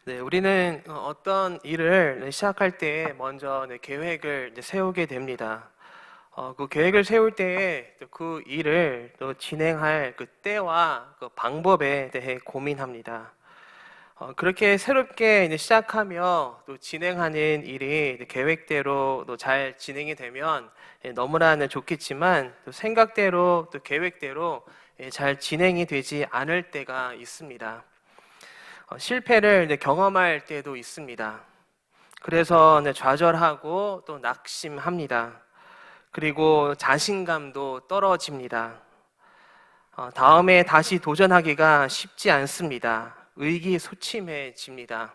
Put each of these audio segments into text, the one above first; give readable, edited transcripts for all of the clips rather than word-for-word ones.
네, 우리는 어떤 일을 시작할 때 먼저 계획을 세우게 됩니다. 그 계획을 세울 때에 그 일을 또 진행할 그 때와 그 방법에 대해 고민합니다. 그렇게 새롭게 시작하며 또 진행하는 일이 계획대로 또 잘 진행이 되면 너무나 좋겠지만 또 생각대로 또 계획대로 잘 진행이 되지 않을 때가 있습니다. 실패를 경험할 때도 있습니다. 그래서 좌절하고 또 낙심합니다. 그리고 자신감도 떨어집니다. 다음에 다시 도전하기가 쉽지 않습니다. 의기소침해집니다.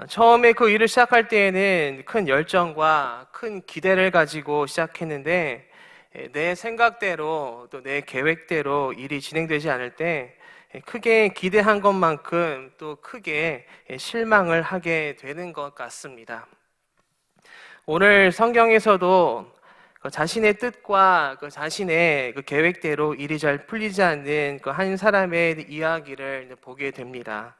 처음에 그 일을 시작할 때에는 큰 열정과 큰 기대를 가지고 시작했는데 내 생각대로 또 내 계획대로 일이 진행되지 않을 때 크게 기대한 것만큼 또 크게 실망을 하게 되는 것 같습니다. 오늘 성경에서도 그 자신의 뜻과 그 자신의 그 계획대로 일이 잘 풀리지 않는 그 한 사람의 이야기를 보게 됩니다.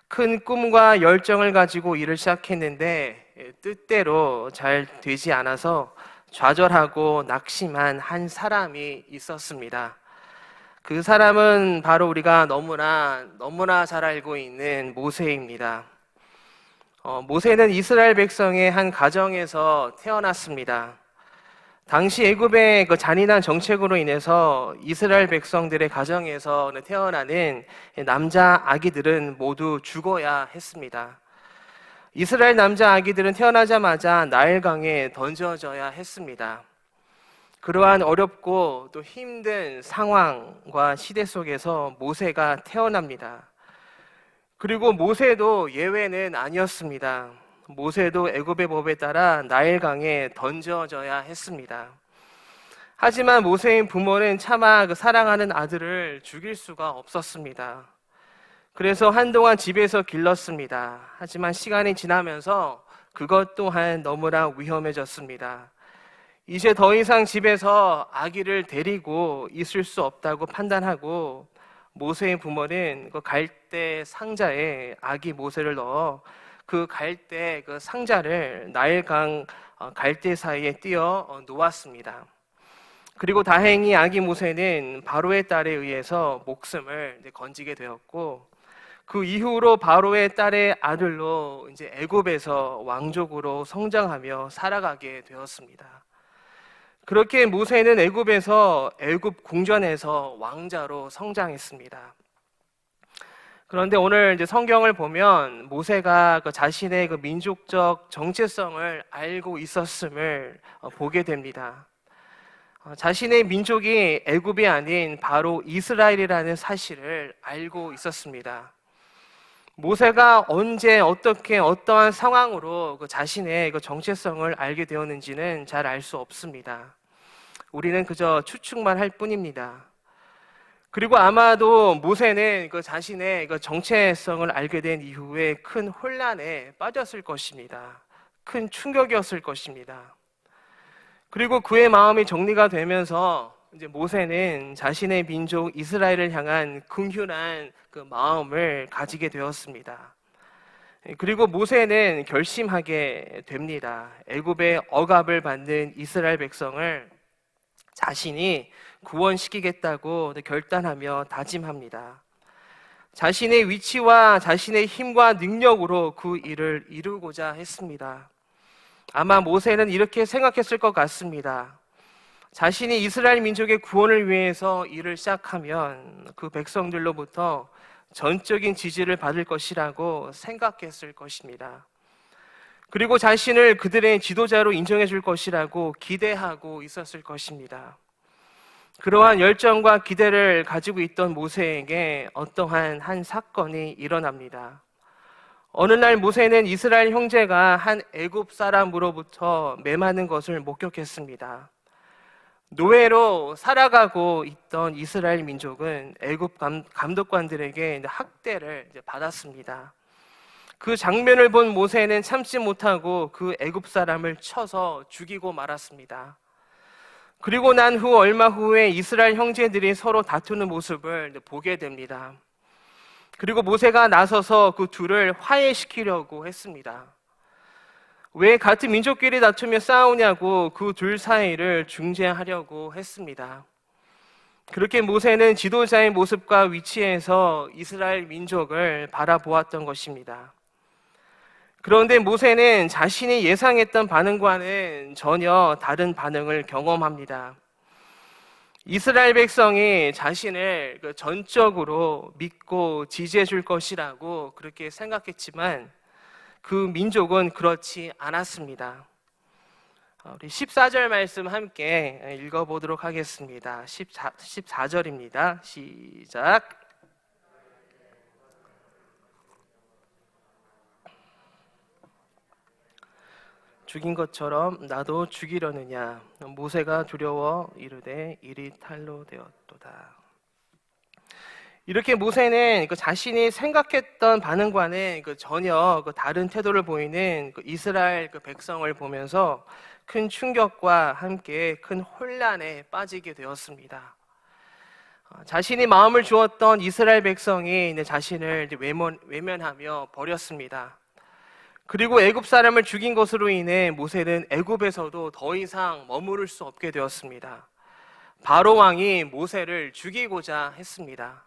큰 꿈과 열정을 가지고 일을 시작했는데 뜻대로 잘 되지 않아서 좌절하고 낙심한 한 사람이 있었습니다. 그 사람은 바로 우리가 너무나 잘 알고 있는 모세입니다. 모세는 이스라엘 백성의 한 가정에서 태어났습니다. 당시 애굽의 그 잔인한 정책으로 인해서 이스라엘 백성들의 가정에서 태어나는 남자 아기들은 모두 죽어야 했습니다. 이스라엘 남자 아기들은 태어나자마자 나일강에 던져져야 했습니다. 그러한 어렵고 또 힘든 상황과 시대 속에서 모세가 태어납니다. 그리고 모세도 예외는 아니었습니다. 모세도 애굽의 법에 따라 나일강에 던져져야 했습니다. 하지만 모세의 부모는 차마 그 사랑하는 아들을 죽일 수가 없었습니다. 그래서 한동안 집에서 길렀습니다. 하지만 시간이 지나면서 그것 또한 너무나 위험해졌습니다. 이제 더 이상 집에서 아기를 데리고 있을 수 없다고 판단하고 모세의 부모는 그 갈대 상자에 아기 모세를 넣어 그 갈대 그 상자를 나일강 갈대 사이에 띄어 놓았습니다. 그리고 다행히 아기 모세는 바로의 딸에 의해서 목숨을 건지게 되었고 그 이후로 바로의 딸의 아들로 이제 애굽에서 왕족으로 성장하며 살아가게 되었습니다. 그렇게 모세는 애굽에서 애굽 궁전에서 왕자로 성장했습니다. 그런데 오늘 이제 성경을 보면 모세가 그 자신의 그 민족적 정체성을 알고 있었음을 보게 됩니다. 자신의 민족이 애굽이 아닌 바로 이스라엘이라는 사실을 알고 있었습니다. 모세가 언제 어떻게 어떠한 상황으로 그 자신의 그 정체성을 알게 되었는지는 잘 알 수 없습니다. 우리는 그저 추측만 할 뿐입니다. 그리고 아마도 모세는 그 자신의 그 정체성을 알게 된 이후에 큰 혼란에 빠졌을 것입니다. 큰 충격이었을 것입니다. 그리고 그의 마음이 정리가 되면서 이제 모세는 자신의 민족 이스라엘을 향한 긍휼한 그 마음을 가지게 되었습니다. 그리고 모세는 결심하게 됩니다. 애굽의 억압을 받는 이스라엘 백성을 자신이 구원시키겠다고 결단하며 다짐합니다. 자신의 위치와 자신의 힘과 능력으로 그 일을 이루고자 했습니다. 아마 모세는 이렇게 생각했을 것 같습니다. 자신이 이스라엘 민족의 구원을 위해서 일을 시작하면 그 백성들로부터 전적인 지지를 받을 것이라고 생각했을 것입니다. 그리고 자신을 그들의 지도자로 인정해 줄 것이라고 기대하고 있었을 것입니다. 그러한 열정과 기대를 가지고 있던 모세에게 어떠한 한 사건이 일어납니다. 어느 날 모세는 이스라엘 형제가 한 애굽 사람으로부터 매맞는 것을 목격했습니다. 노예로 살아가고 있던 이스라엘 민족은 애굽 감독관들에게 학대를 받았습니다. 그 장면을 본 모세는 참지 못하고 그 애굽 사람을 쳐서 죽이고 말았습니다. 그리고 난 후 얼마 후에 이스라엘 형제들이 서로 다투는 모습을 보게 됩니다. 그리고 모세가 나서서 그 둘을 화해시키려고 했습니다. 왜 같은 민족끼리 다투며 싸우냐고 그 둘 사이를 중재하려고 했습니다. 그렇게 모세는 지도자의 모습과 위치에서 이스라엘 민족을 바라보았던 것입니다. 그런데 모세는 자신이 예상했던 반응과는 전혀 다른 반응을 경험합니다. 이스라엘 백성이 자신을 전적으로 믿고 지지해 줄 것이라고 그렇게 생각했지만 그 민족은 그렇지 않았습니다. 우리 14절 말씀 함께 읽어보도록 하겠습니다. 14절입니다. 시작. 죽인 것처럼 나도 죽이려느냐. 모세가 두려워 이르되 일이 탈로 되었도다. 이렇게 모세는 자신이 생각했던 반응과는 전혀 다른 태도를 보이는 이스라엘 백성을 보면서 큰 충격과 함께 큰 혼란에 빠지게 되었습니다. 자신이 마음을 주었던 이스라엘 백성이 자신을 외면하며 버렸습니다. 그리고 애굽 사람을 죽인 것으로 인해 모세는 애굽에서도 더 이상 머무를 수 없게 되었습니다. 바로 왕이 모세를 죽이고자 했습니다.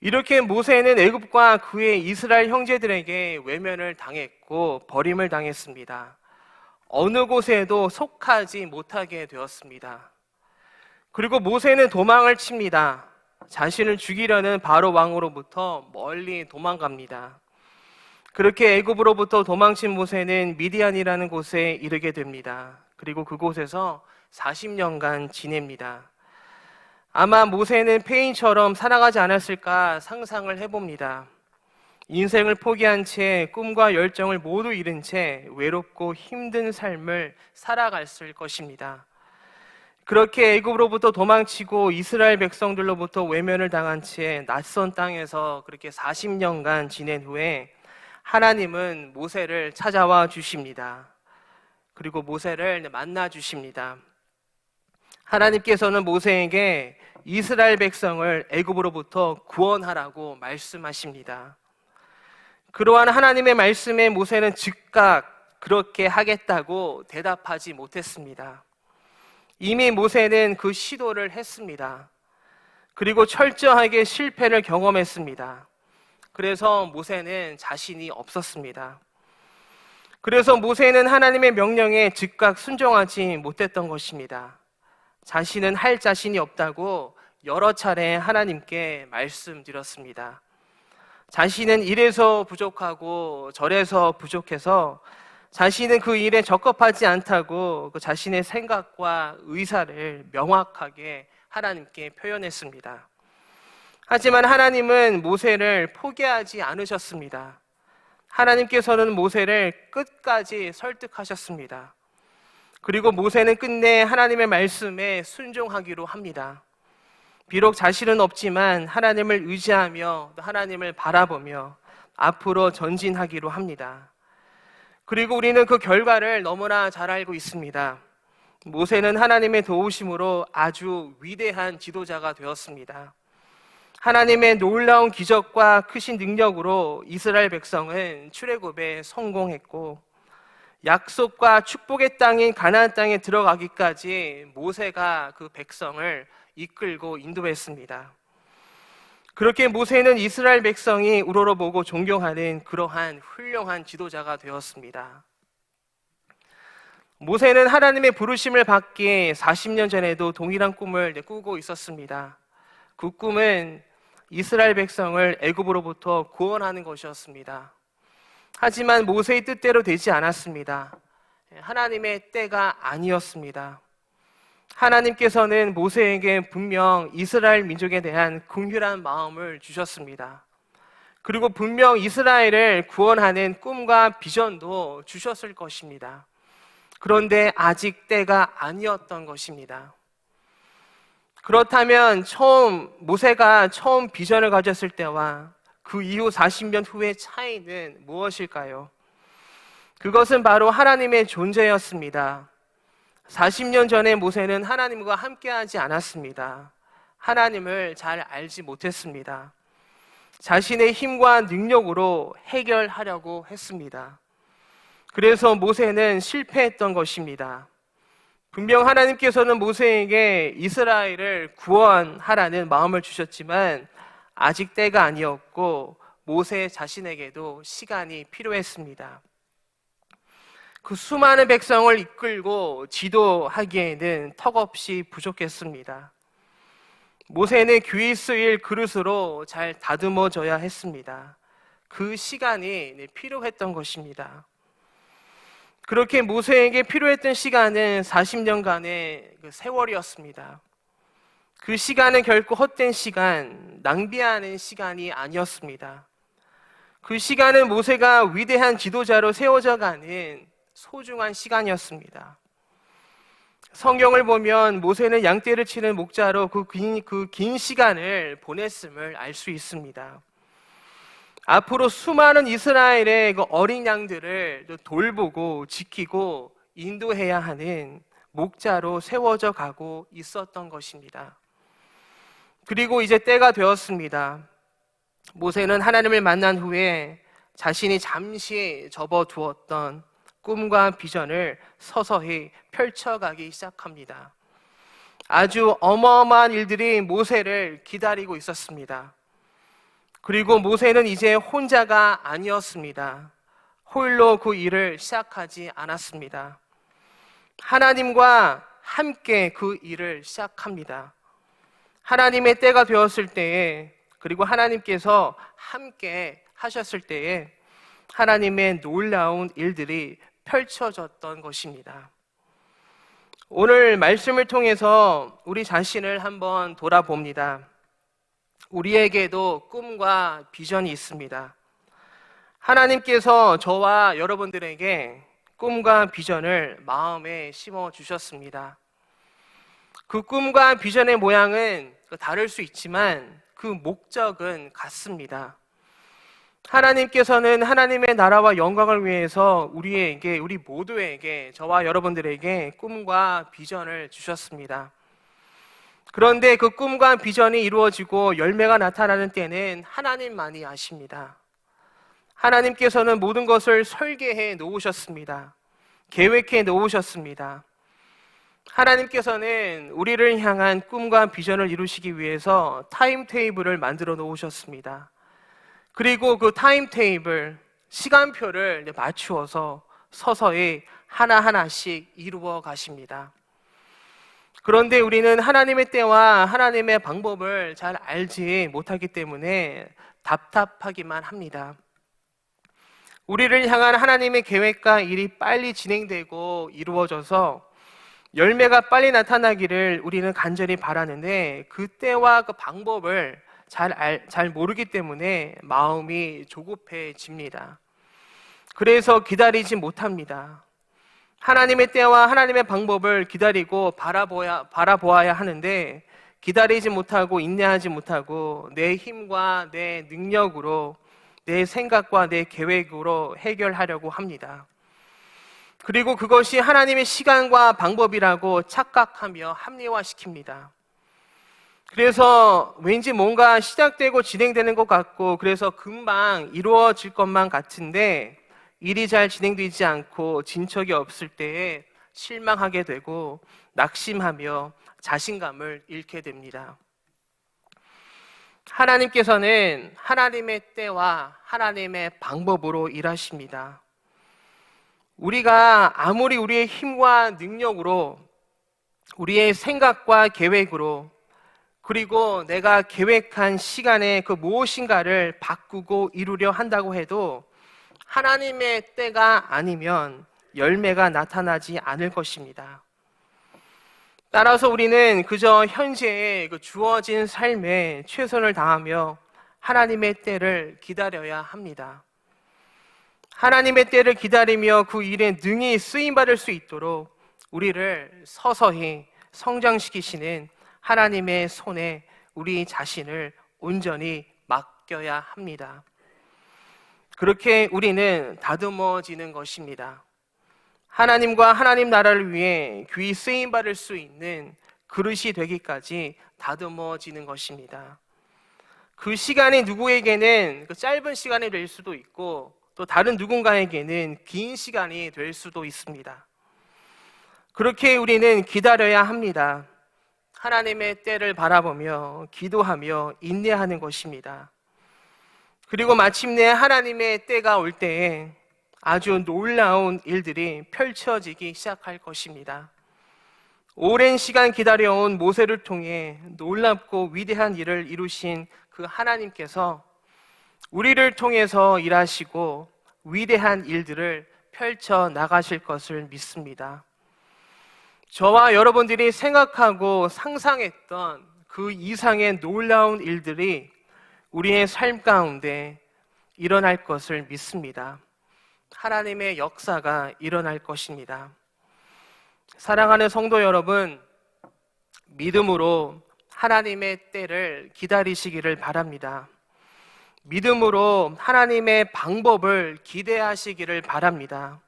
이렇게 모세는 애굽과 그의 이스라엘 형제들에게 외면을 당했고 버림을 당했습니다. 어느 곳에도 속하지 못하게 되었습니다. 그리고 모세는 도망을 칩니다. 자신을 죽이려는 바로 왕으로부터 멀리 도망갑니다. 그렇게 애굽으로부터 도망친 모세는 미디안이라는 곳에 이르게 됩니다. 그리고 그곳에서 40년간 지냅니다. 아마 모세는 폐인처럼 살아가지 않았을까 상상을 해봅니다. 인생을 포기한 채 꿈과 열정을 모두 잃은 채 외롭고 힘든 삶을 살아갔을 것입니다. 그렇게 애굽으로부터 도망치고 이스라엘 백성들로부터 외면을 당한 채 낯선 땅에서 그렇게 40년간 지낸 후에 하나님은 모세를 찾아와 주십니다. 그리고 모세를 만나 주십니다. 하나님께서는 모세에게 이스라엘 백성을 애굽으로부터 구원하라고 말씀하십니다. 그러한 하나님의 말씀에 모세는 즉각 그렇게 하겠다고 대답하지 못했습니다. 이미 모세는 그 시도를 했습니다. 그리고 철저하게 실패를 경험했습니다. 그래서 모세는 자신이 없었습니다. 그래서 모세는 하나님의 명령에 즉각 순종하지 못했던 것입니다. 자신은 할 자신이 없다고 여러 차례 하나님께 말씀드렸습니다. 자신은 이래서 부족하고 저래서 부족해서 자신은 그 일에 적합하지 않다고 그 자신의 생각과 의사를 명확하게 하나님께 표현했습니다. 하지만 하나님은 모세를 포기하지 않으셨습니다. 하나님께서는 모세를 끝까지 설득하셨습니다. 그리고 모세는 끝내 하나님의 말씀에 순종하기로 합니다. 비록 자신은 없지만 하나님을 의지하며 하나님을 바라보며 앞으로 전진하기로 합니다. 그리고 우리는 그 결과를 너무나 잘 알고 있습니다. 모세는 하나님의 도우심으로 아주 위대한 지도자가 되었습니다. 하나님의 놀라운 기적과 크신 능력으로 이스라엘 백성은 출애굽에 성공했고 약속과 축복의 땅인 가나안 땅에 들어가기까지 모세가 그 백성을 이끌고 인도했습니다. 그렇게 모세는 이스라엘 백성이 우러러보고 존경하는 그러한 훌륭한 지도자가 되었습니다. 모세는 하나님의 부르심을 받기에 40년 전에도 동일한 꿈을 꾸고 있었습니다. 그 꿈은 이스라엘 백성을 애굽으로부터 구원하는 것이었습니다. 하지만 모세의 뜻대로 되지 않았습니다. 하나님의 때가 아니었습니다. 하나님께서는 모세에게 분명 이스라엘 민족에 대한 긍휼한 마음을 주셨습니다. 그리고 분명 이스라엘을 구원하는 꿈과 비전도 주셨을 것입니다. 그런데 아직 때가 아니었던 것입니다. 그렇다면 모세가 처음 비전을 가졌을 때와 그 이후 40년 후의 차이는 무엇일까요? 그것은 바로 하나님의 존재였습니다. 40년 전에 모세는 하나님과 함께하지 않았습니다. 하나님을 잘 알지 못했습니다. 자신의 힘과 능력으로 해결하려고 했습니다. 그래서 모세는 실패했던 것입니다. 분명 하나님께서는 모세에게 이스라엘을 구원하라는 마음을 주셨지만 아직 때가 아니었고 모세 자신에게도 시간이 필요했습니다. 그 수많은 백성을 이끌고 지도하기에는 턱없이 부족했습니다. 모세는 귀에 쓰일 그릇으로 잘 다듬어져야 했습니다. 그 시간이 필요했던 것입니다. 그렇게 모세에게 필요했던 시간은 40년간의 그 세월이었습니다. 그 시간은 결코 헛된 시간, 낭비하는 시간이 아니었습니다. 그 시간은 모세가 위대한 지도자로 세워져 가는 소중한 시간이었습니다. 성경을 보면 모세는 양떼를 치는 목자로 그 긴 시간을 보냈음을 알 수 있습니다. 앞으로 수많은 이스라엘의 그 어린 양들을 돌보고 지키고 인도해야 하는 목자로 세워져 가고 있었던 것입니다. 그리고 이제 때가 되었습니다. 모세는 하나님을 만난 후에 자신이 잠시 접어두었던 꿈과 비전을 서서히 펼쳐가기 시작합니다. 아주 어마어마한 일들이 모세를 기다리고 있었습니다. 그리고 모세는 이제 혼자가 아니었습니다. 홀로 그 일을 시작하지 않았습니다. 하나님과 함께 그 일을 시작합니다. 하나님의 때가 되었을 때에, 그리고 하나님께서 함께 하셨을 때에 하나님의 놀라운 일들이 펼쳐졌던 것입니다. 오늘 말씀을 통해서 우리 자신을 한번 돌아봅니다. 우리에게도 꿈과 비전이 있습니다. 하나님께서 저와 여러분들에게 꿈과 비전을 마음에 심어 주셨습니다. 그 꿈과 비전의 모양은 다를 수 있지만 그 목적은 같습니다. 하나님께서는 하나님의 나라와 영광을 위해서 우리 모두에게, 저와 여러분들에게 꿈과 비전을 주셨습니다. 그런데 그 꿈과 비전이 이루어지고 열매가 나타나는 때는 하나님만이 아십니다. 하나님께서는 모든 것을 설계해 놓으셨습니다. 계획해 놓으셨습니다. 하나님께서는 우리를 향한 꿈과 비전을 이루시기 위해서 타임테이블을 만들어 놓으셨습니다. 그리고 그 타임테이블, 시간표를 맞추어서 서서히 하나하나씩 이루어 가십니다. 그런데 우리는 하나님의 때와 하나님의 방법을 잘 알지 못하기 때문에 답답하기만 합니다. 우리를 향한 하나님의 계획과 일이 빨리 진행되고 이루어져서 열매가 빨리 나타나기를 우리는 간절히 바라는데 그 때와 그 방법을 잘 모르기 때문에 마음이 조급해집니다. 그래서 기다리지 못합니다. 하나님의 때와 하나님의 방법을 기다리고 바라보아야 하는데 기다리지 못하고 인내하지 못하고 내 힘과 내 능력으로, 내 생각과 내 계획으로 해결하려고 합니다. 그리고 그것이 하나님의 시간과 방법이라고 착각하며 합리화시킵니다. 그래서 왠지 뭔가 시작되고 진행되는 것 같고 그래서 금방 이루어질 것만 같은데 일이 잘 진행되지 않고 진척이 없을 때에 실망하게 되고 낙심하며 자신감을 잃게 됩니다. 하나님께서는 하나님의 때와 하나님의 방법으로 일하십니다. 우리가 아무리 우리의 힘과 능력으로, 우리의 생각과 계획으로, 그리고 내가 계획한 시간에 그 무엇인가를 바꾸고 이루려 한다고 해도 하나님의 때가 아니면 열매가 나타나지 않을 것입니다. 따라서 우리는 그저 현재의 그 주어진 삶에 최선을 다하며 하나님의 때를 기다려야 합니다. 하나님의 때를 기다리며 그 일에 능히 쓰임받을 수 있도록 우리를 서서히 성장시키시는 하나님의 손에 우리 자신을 온전히 맡겨야 합니다. 그렇게 우리는 다듬어지는 것입니다. 하나님과 하나님 나라를 위해 귀히 쓰임받을 수 있는 그릇이 되기까지 다듬어지는 것입니다. 그 시간이 누구에게는 그 짧은 시간이 될 수도 있고 또 다른 누군가에게는 긴 시간이 될 수도 있습니다. 그렇게 우리는 기다려야 합니다. 하나님의 때를 바라보며 기도하며 인내하는 것입니다. 그리고 마침내 하나님의 때가 올 때에 아주 놀라운 일들이 펼쳐지기 시작할 것입니다. 오랜 시간 기다려온 모세를 통해 놀랍고 위대한 일을 이루신 그 하나님께서 우리를 통해서 일하시고 위대한 일들을 펼쳐 나가실 것을 믿습니다. 저와 여러분들이 생각하고 상상했던 그 이상의 놀라운 일들이 우리의 삶 가운데 일어날 것을 믿습니다. 하나님의 역사가 일어날 것입니다. 사랑하는 성도 여러분, 믿음으로 하나님의 때를 기다리시기를 바랍니다. 믿음으로 하나님의 방법을 기대하시기를 바랍니다.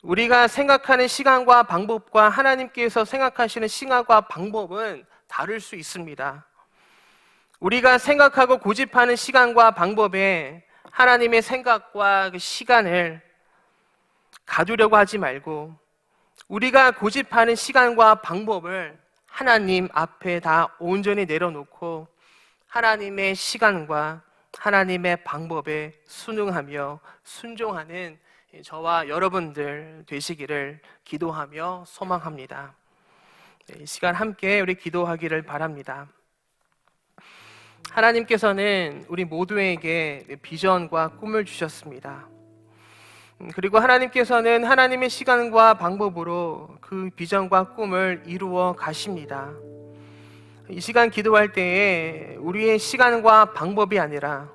우리가 생각하는 시간과 방법과 하나님께서 생각하시는 시간과 방법은 다를 수 있습니다. 우리가 생각하고 고집하는 시간과 방법에 하나님의 생각과 그 시간을 가두려고 하지 말고 우리가 고집하는 시간과 방법을 하나님 앞에 다 온전히 내려놓고 하나님의 시간과 하나님의 방법에 순응하며 순종하는 저와 여러분들 되시기를 기도하며 소망합니다. 이 시간 함께 우리 기도하기를 바랍니다. 하나님께서는 우리 모두에게 비전과 꿈을 주셨습니다. 그리고 하나님께서는 하나님의 시간과 방법으로 그 비전과 꿈을 이루어 가십니다. 이 시간 기도할 때에 우리의 시간과 방법이 아니라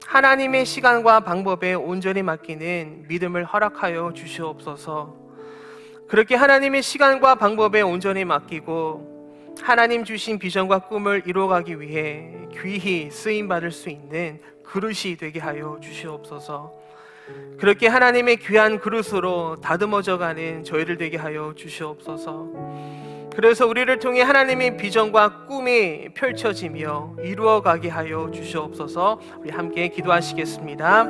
하나님의 시간과 방법에 온전히 맡기는 믿음을 허락하여 주시옵소서. 그렇게 하나님의 시간과 방법에 온전히 맡기고 하나님 주신 비전과 꿈을 이루어가기 위해 귀히 쓰임받을 수 있는 그릇이 되게 하여 주시옵소서. 그렇게 하나님의 귀한 그릇으로 다듬어져가는 저희를 되게 하여 주시옵소서. 그래서 우리를 통해 하나님의 비전과 꿈이 펼쳐지며 이루어가게 하여 주시옵소서. 우리 함께 기도하시겠습니다.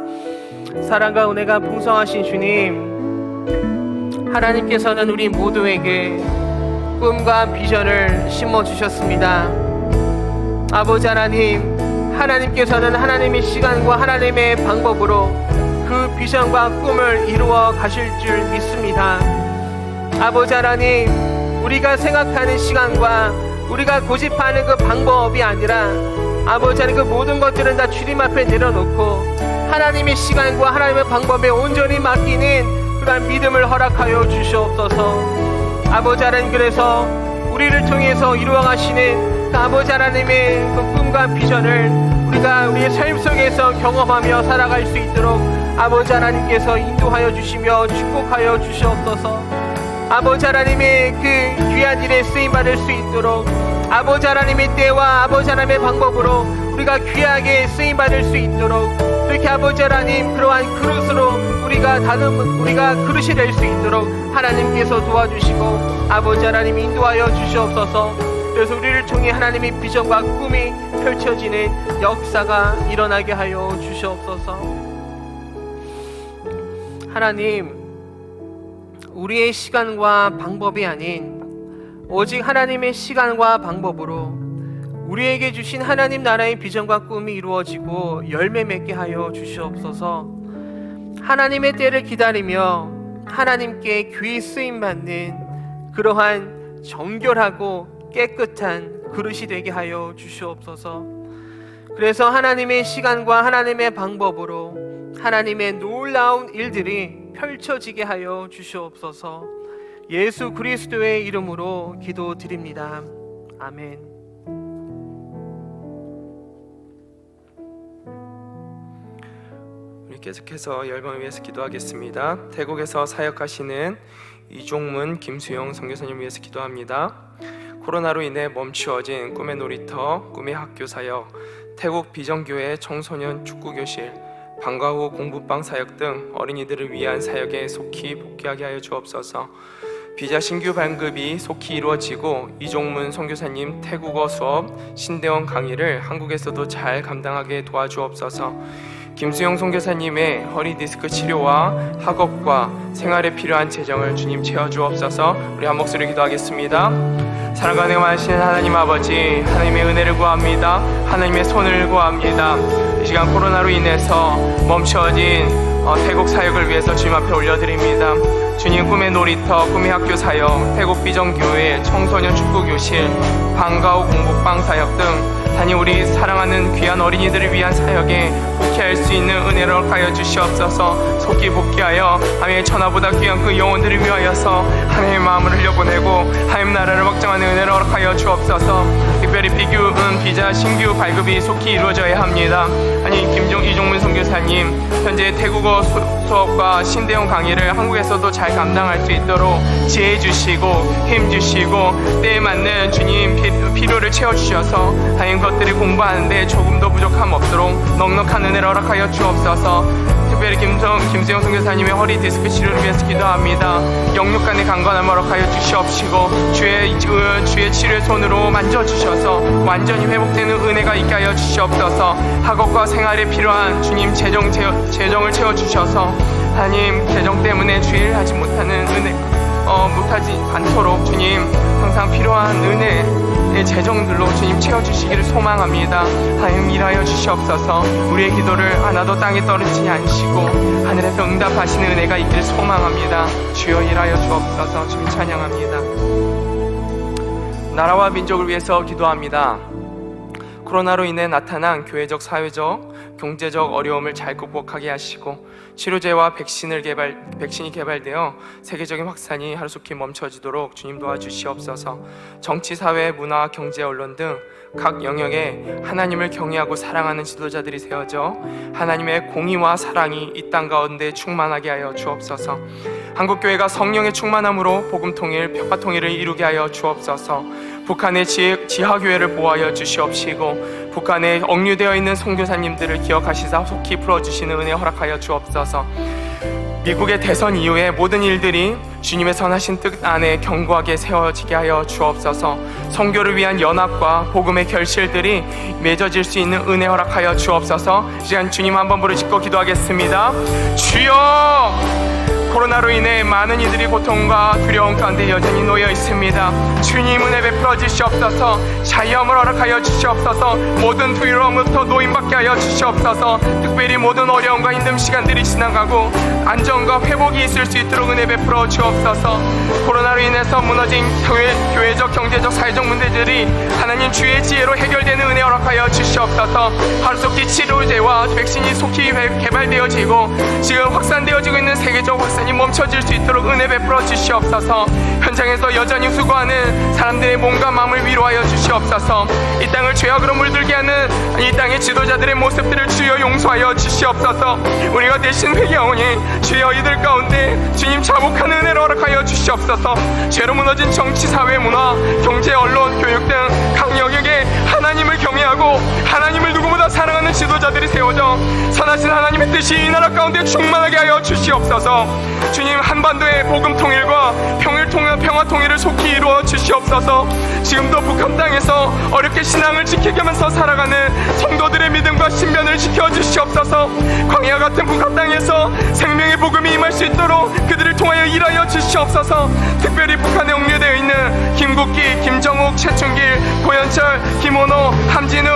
사랑과 은혜가 풍성하신 주님, 하나님께서는 우리 모두에게 꿈과 비전을 심어주셨습니다. 아버지 하나님, 하나님께서는 하나님의 시간과 하나님의 방법으로 그 비전과 꿈을 이루어 가실 줄 믿습니다. 아버지 하나님, 우리가 생각하는 시간과 우리가 고집하는 그 방법이 아니라 아버지 하나님, 그 모든 것들은 다 주님 앞에 내려놓고 하나님의 시간과 하나님의 방법에 온전히 맡기는 그러한 믿음을 허락하여 주시옵소서. 아버지 하나님, 그래서 우리를 통해서 이루어가시는 그 아버지 하나님의 그 꿈과 비전을 우리가 우리의 삶 속에서 경험하며 살아갈 수 있도록 아버지 하나님께서 인도하여 주시며 축복하여 주시옵소서. 아버지 하나님의 그 귀한 일에 쓰임받을 수 있도록 아버지 하나님의 때와 아버지 하나님의 방법으로 우리가 귀하게 쓰임받을 수 있도록 그렇게 아버지 하나님 그러한 그릇으로 우리가 그릇이 될 수 있도록 하나님께서 도와주시고 아버지 하나님 인도하여 주시옵소서. 그래서 우리를 통해 하나님의 비전과 꿈이 펼쳐지는 역사가 일어나게 하여 주시옵소서. 하나님, 우리의 시간과 방법이 아닌 오직 하나님의 시간과 방법으로 우리에게 주신 하나님 나라의 비전과 꿈이 이루어지고 열매 맺게 하여 주시옵소서. 하나님의 때를 기다리며 하나님께 귀히 쓰임받는 그러한 정결하고 깨끗한 그릇이 되게 하여 주시옵소서. 그래서 하나님의 시간과 하나님의 방법으로 하나님의 놀라운 일들이 펼쳐지게 하여 주시옵소서. 예수 그리스도의 이름으로 기도드립니다. 아멘. 우리 계속해서 열방을 위해서 기도하겠습니다. 태국에서 사역하시는 이종문, 김수영 선교사님 위해서 기도합니다. 코로나로 인해 멈추어진 꿈의 놀이터, 꿈의 학교 사역, 태국 비전교회 청소년 축구교실, 방과 후 공부방 사역 등 어린이들을 위한 사역에 속히 복귀하게 하여 주옵소서. 비자 신규 발급이 속히 이루어지고 이종문 선교사님 태국어 수업, 신대원 강의를 한국에서도 잘 감당하게 도와주옵소서. 김수영 선교사님의 허리 디스크 치료와 학업과 생활에 필요한 재정을 주님 채워주옵소서. 우리 한 목소리 기도하겠습니다. 사랑과 영원하신 하나님 아버지, 하나님의 은혜를 구합니다. 하나님의 손을 구합니다. 이 시간 코로나로 인해서 멈춰진 태국 사역을 위해서 주님 앞에 올려드립니다. 주님, 꿈의 놀이터, 꿈의 학교 사역, 태국 비전교회, 청소년 축구교실, 방과후 공복방 사역 등 하나님, 우리 사랑하는 귀한 어린이들을 위한 사역에 복귀할 수 있는 은혜를 허락하여 주시옵소서. 속히 복귀하여 하나님의 천하보다 귀한 그 영혼들을 위하여서 하나님의 마음을 흘려보내고 하나님 나라를 확장하는 은혜를 허락하여 주옵소서. 특별히 비자 신규 발급이 속히 이루어져야 합니다. 아니, 이종문 선교사님 현재 태국어 수업과 신대용 강의를 한국에서도 잘 감당할 수 있도록 지혜 주시고 힘 주시고 때에 맞는 주님 필요를 채워주셔서 하나님 것들이 공부하는데 조금 더 부족함 없도록 넉넉한 은혜를 허락하여 주옵소서. 특별히 김수영 선교사님의 허리 디스크 치료를 위해서 기도합니다. 영육간의 강건함을 허락하여 주시옵시고 주의 치료의 손으로 만져주셔서 완전히 회복되는 은혜가 있게 하여 주시옵소서. 학업과 생활에 필요한 주님 재정을 채워주셔서 하나님 재정 때문에 주의를 하지 못하는 은혜 못하지 않도록 주님 항상 필요한 은혜의 재정들로 주님 채워주시기를 소망합니다. 하나님 일하여 주시옵소서. 우리의 기도를 하나도 땅에 떨어지지 않으시고 하늘에서 응답하시는 은혜가 있기를 소망합니다. 주여 일하여 주옵소서. 주님 찬양합니다. 나라와 민족을 위해서 기도합니다. 코로나로 인해 나타난 교회적, 사회적, 경제적 어려움을 잘 극복하게 하시고 치료제와 백신이 개발되어 세계적인 확산이 하루속히 멈춰지도록 주님 도와주시옵소서. 정치, 사회, 문화, 경제, 언론 등 각 영역에 하나님을 경외하고 사랑하는 지도자들이 세워져 하나님의 공의와 사랑이 이 땅 가운데 충만하게 하여 주옵소서. 한국교회가 성령의 충만함으로 복음통일, 평화통일을 이루게 하여 주옵소서. 북한의 지하교회를 보호하여 주시옵시고 북한에 억류되어 있는 선교사님들을 기억하시사 속히 풀어주시는 은혜 허락하여 주옵소서. 미국의 대선 이후에 모든 일들이 주님의 선하신 뜻 안에 견고하게 세워지게 하여 주옵소서. 선교를 위한 연합과 복음의 결실들이 맺어질 수 있는 은혜 허락하여 주옵소서. 이 시간 주님 한번 부르짖고 기도하겠습니다. 주여, 코로나로 인해 많은 이들이 고통과 두려움 가운데 여전히 놓여 있습니다. 주님 은혜 베풀어 주시옵소서. 자유함을 허락하여 주시옵소서. 모든 두려움부터 노임받게 하여 주시옵소서. 특별히 모든 어려움과 힘든 시간들이 지나가고 안정과 회복이 있을 수 있도록 은혜 베풀어 주옵소서. 코로나로 인해서 무너진 교회적, 경제적, 사회적 문제들이 하나님 주의 지혜로 해결되는 은혜 허락하여 주시옵소서. 하루속히 치료제와 백신이 속히 개발되어지고 지금 확산되어지고 있는 세계적 확산이 멈춰질 수 있도록 은혜 베풀어 주시옵소서. 현장에서 여전히 수고하는 사람들의 몸과 마음을 위로하여 주시옵소서. 이 땅을 죄악으로 물들게 하는 이 땅의 지도자들의 모습들을 주여 용서하여 주시옵소서. 우리가 대신 회개하오니 주여 이들 가운데 주님 자복하는 은혜를 허락하여 주시옵소서. 죄로 무너진 정치, 사회, 문화, 경제, 언론, 교육 등 각 영역에 하나님을 경외하고 하나님을 누구보다 사랑하는 지도자들이 세워져 선하신 하나님의 뜻이 이 나라 가운데 충만하게 하여 주시옵소서. 주님, 한반도의 복음 통일과 평화 통일을 속히 이루어 주시옵소서. 지금도 북한 땅에서 어렵게 신앙을 지키면서 살아가는 성도들의 믿음과 신변을 지켜주시옵소서. 광야 같은 북한 땅에서 생명의 복음이 임할 수 있도록 그들을 통하여 일하여 주시옵소서. 특별히 북한에 억류되어 있는 김국기, 김정욱, 최춘길, 고현철, 김원호, 함진우,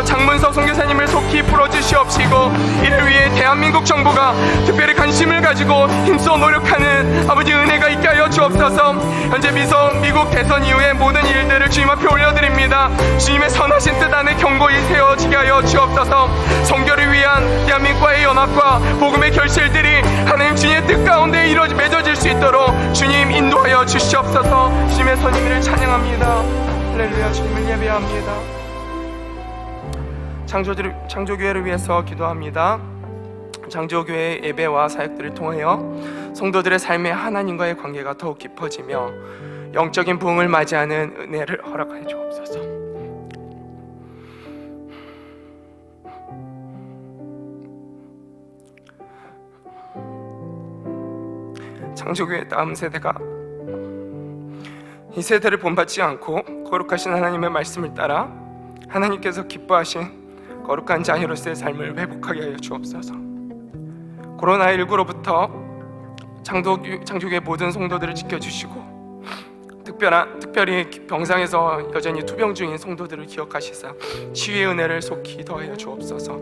장문석 선교사님을 속히 풀어주시옵시고 이를 위해 대한민국 정부가 특별히 관심을 가지고 힘써 노력하는 아버지 은혜가 있게 하여 주옵소서. 현재 미국 대선 이후의 모든 일들을 주님 앞에 올려드립니다. 주님의 선하신 뜻 안에 견고히 세워지게 하여 주옵소서. 선교를 위한 대한민국과의 연합과 복음의 결실들이 하나님 주님의 뜻 가운데 맺어질 수 있도록 주님 인도하여 주시옵소서. 주님의 선임을 찬양합니다. 할렐루야. 주님을 예배합니다. 창조교회를 위해서 기도합니다. 창조교회의 예배와 사역들을 통하여 성도들의 삶에 하나님과의 관계가 더욱 깊어지며 영적인 부흥을 맞이하는 은혜를 허락하여 주옵소서. 창조교회 다음 세대가 이 세대를 본받지 않고 거룩하신 하나님의 말씀을 따라 하나님께서 기뻐하신 거룩한 자녀로서의 삶을 회복하게 하여 주옵소서. 코로나19로부터 창조교회 모든 성도들을 지켜주시고 특별히 병상에서 여전히 투병 중인 성도들을 기억하시사 치유의 은혜를 속히 더하여 주옵소서.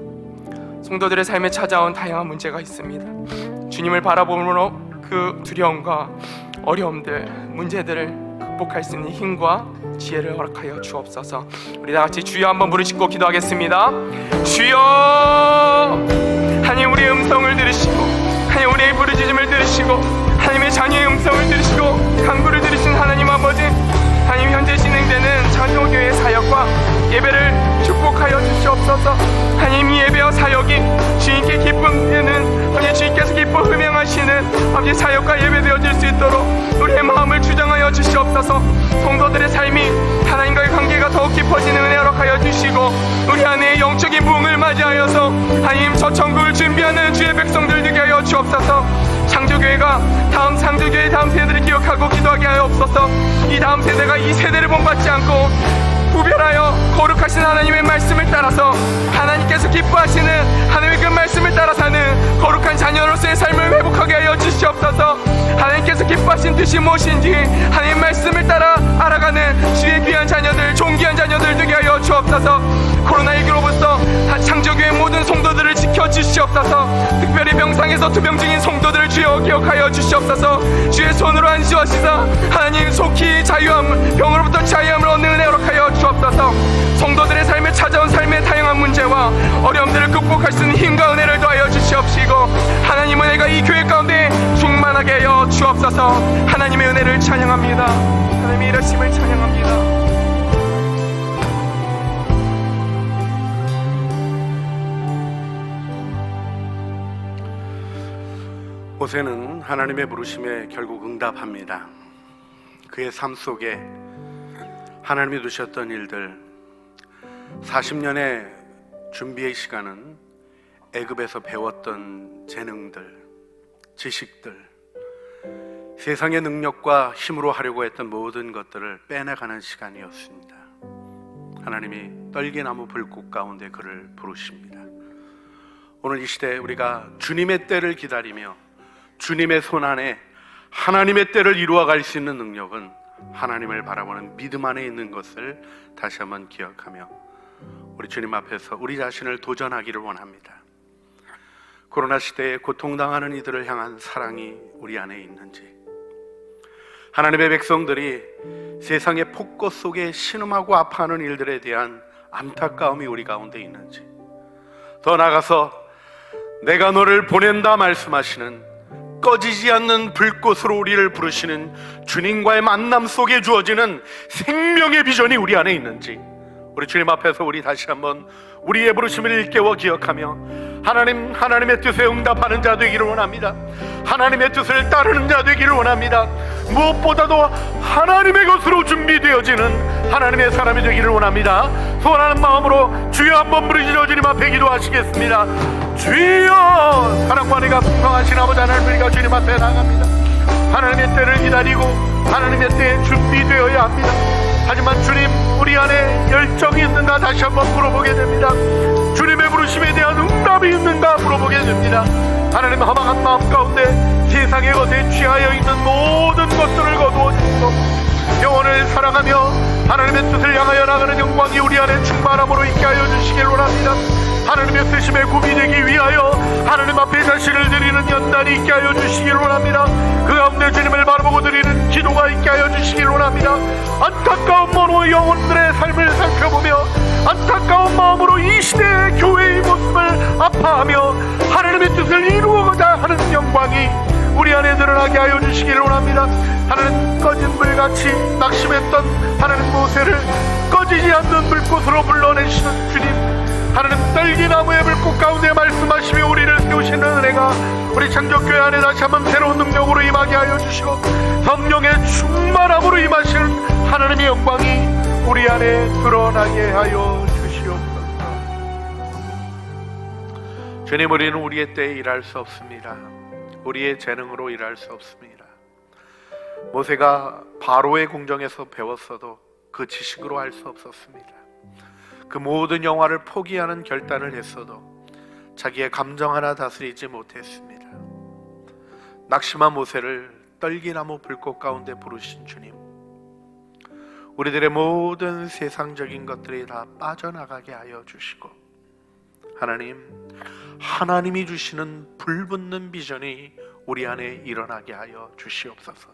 성도들의 삶에 찾아온 다양한 문제가 있습니다. 주님을 바라보므로 그 두려움과 어려움들, 문제들을 극복할 수 있는 힘과 지혜를 허락하여 주옵소서. 우리 다 같이 주여 한번 부르짖고 기도하겠습니다. 주여, 하나님 우리의 음성을 들으시고, 하나님 우리의 부르짖음을 들으시고, 하나님의 자녀의 음성을 들으시고 간구를 들으신 하나님 아버지, 하나님 현재 진행되는 창조교회 사역과 예배를 축복하여 주시옵소서. 하나님 이 예배와 사역이 주님께 기쁨 되는, 주님께서 기뻐 흠양하시는 아버지 사역과 예배 되어질 수 있도록 우리의 마음을 주장하여 주시옵소서. 성도들의 삶이 하나님과의 관계가 더욱 깊어지는 은혜 허락하여 주시고, 우리 안에 영적인 부흥을 맞이하여서 하나님 저 천국을 준비하는 주의 백성들 되게 하여 주옵소서. 창조교회가 다음 창조교회 다음 세대를 기억하고 기도하게 하여 없어서 이 다음 세대가 이 세대를 본받지 않고 구별하여 거룩하신 하나님의 말씀을 따라서 하나님께서 기뻐하시는 하나님의 그 말씀을 따라 사는 거룩한 자녀로서의 삶을 회복하게 하여 주시옵소서. 하나님께서 기뻐하신 뜻이 무엇인지 하나님의 말씀을 따라 알아가는 주의 귀한 자녀들, 존귀한 자녀들 되게 하여 주옵소서. 코로나19로부터 창조교회 모든 성도들을 지켜주시옵소서. 특별히 병상에서 투병 중인 성도들을 주여 기억하여 주시옵소서. 주의 손으로 안수하시사 하나님 속히 자유함, 병으로부터 자유함을 얻는 은혜 허락하여 주옵소서. 성도들의 삶에 찾아온 삶의 다양한 문제와 어려움들을 극복할 수 있는 힘과 은혜를 더하여 주시옵시고, 하나님 은혜가 이 교회 가운데 충만하게 하여 주옵소서. 하나님의 은혜를 찬양합니다. 하나님의 일하심을 찬양합니다. 모세는 하나님의 부르심에 결국 응답합니다. 그의 삶 속에 하나님이 두셨던 일들, 40년의 준비의 시간은 애굽에서 배웠던 재능들, 지식들, 세상의 능력과 힘으로 하려고 했던 모든 것들을 빼내가는 시간이었습니다. 하나님이 떨기나무 불꽃 가운데 그를 부르십니다. 오늘 이 시대에 우리가 주님의 때를 기다리며 주님의 손 안에 하나님의 때를 이루어갈 수 있는 능력은 하나님을 바라보는 믿음 안에 있는 것을 다시 한번 기억하며 우리 주님 앞에서 우리 자신을 도전하기를 원합니다. 코로나 시대에 고통당하는 이들을 향한 사랑이 우리 안에 있는지, 하나님의 백성들이 세상의 폭거 속에 신음하고 아파하는 일들에 대한 안타까움이 우리 가운데 있는지, 더 나아가서 내가 너를 보낸다 말씀하시는 꺼지지 않는 불꽃으로 우리를 부르시는 주님과의 만남 속에 주어지는 생명의 비전이 우리 안에 있는지, 우리 주님 앞에서 우리 다시 한번 우리의 부르심을 일깨워 기억하며 하나님의 뜻에 응답하는 자 되기를 원합니다. 하나님의 뜻을 따르는 자 되기를 원합니다. 무엇보다도 하나님의 것으로 준비되어지는 하나님의 사람이 되기를 원합니다. 소원하는 마음으로 주여 한번 부르짖어 주님 앞에 기도하시겠습니다. 주여, 사랑과 은혜가 풍성하신 아버지 하나님, 우리가 주님 앞에 나갑니다. 하나님의 때를 기다리고 하나님의 때에 준비되어야 합니다. 하지만 주님, 우리 안에 열정이 있는가 다시 한번 물어보게 됩니다. 주님의 부르심에 대한 응답이 있는가 물어보게 됩니다. 하나님, 허망한 마음 가운데 세상의 것에 취하여 있는 모든 것들을 거두어 주시고 영혼을 사랑하며 하나님의 뜻을 향하여 나가는 영광이 우리 안에 충만함으로 있게 하여 주시길 원합니다. 하나님의 뜻임에 구비되기 위하여 하나님 앞에 자신을 드리는 연단이 있게 하여 주시길 원합니다. 그 가운데 주님을 바라보고 드리는 기도가 있게 하여 주시길 원합니다. 안타까운 마음으로 영혼들의 삶을 살펴보며 안타까운 마음으로 이 시대의 교회의 모습을 아파하며 하나님의 뜻을 이루어가자 하는 영광이 우리 안에 드러나게 하여 주시기를 원합니다. 하나님, 꺼진 불같이 낙심했던 하나님 모세를 꺼지지 않는 불꽃으로 불러내시는 주님, 하나님, 떨기나무의 불꽃 가운데 말씀하시며 우리를 세우시는 은혜가 우리 창조교회 안에 다시 한번 새로운 능력으로 임하게 하여 주시고 성령의 충만함으로 임하시는 하나님의 영광이 우리 안에 드러나게 하여 주시옵소서. 주님, 우리는 우리의 때에 일할 수 없습니다. 우리의 재능으로 일할 수 없습니다. 모세가 바로의 궁정에서 배웠어도 그 지식으로 할 수 없었습니다. 그 모든 영화를 포기하는 결단을 했어도 자기의 감정 하나 다스리지 못했습니다. 낙심한 모세를 떨기나무 불꽃 가운데 부르신 주님, 우리들의 모든 세상적인 것들이 다 빠져나가게 하여 주시고, 하나님이 주시는 불붙는 비전이 우리 안에 일어나게 하여 주시옵소서.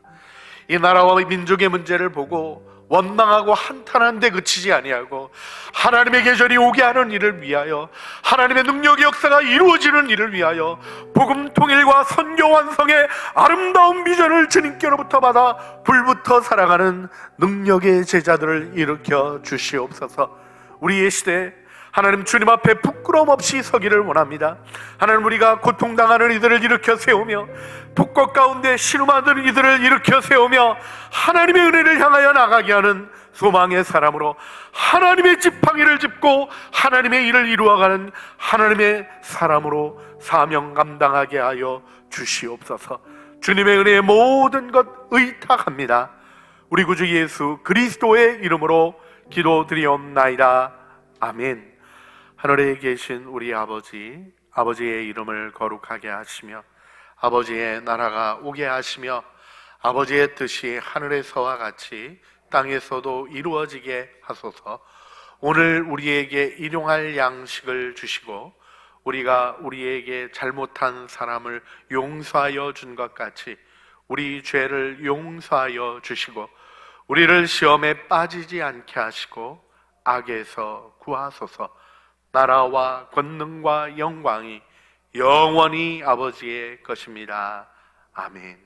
이 나라와 민족의 문제를 보고 원망하고 한탄한 데 그치지 아니하고 하나님의 계절이 오게 하는 일을 위하여, 하나님의 능력의 역사가 이루어지는 일을 위하여 복음 통일과 선교 완성의 아름다운 비전을 주님께로부터 받아 불부터 살아가는 능력의 제자들을 일으켜 주시옵소서. 우리의 시대에 하나님, 주님 앞에 부끄러움 없이 서기를 원합니다. 하나님, 우리가 고통당하는 이들을 일으켜 세우며 북극 가운데 신음하는 이들을 일으켜 세우며 하나님의 은혜를 향하여 나가게 하는 소망의 사람으로, 하나님의 지팡이를 짚고 하나님의 일을 이루어가는 하나님의 사람으로 사명 감당하게 하여 주시옵소서. 주님의 은혜의 모든 것 의탁합니다. 우리 구주 예수 그리스도의 이름으로 기도드리옵나이다. 아멘. 하늘에 계신 우리 아버지, 아버지의 이름을 거룩하게 하시며 아버지의 나라가 오게 하시며 아버지의 뜻이 하늘에서와 같이 땅에서도 이루어지게 하소서. 오늘 우리에게 일용할 양식을 주시고 우리가 우리에게 잘못한 사람을 용서하여 준 것 같이 우리 죄를 용서하여 주시고 우리를 시험에 빠지지 않게 하시고 악에서 구하소서. 나라와 권능과 영광이 영원히 아버지의 것입니다. 아멘.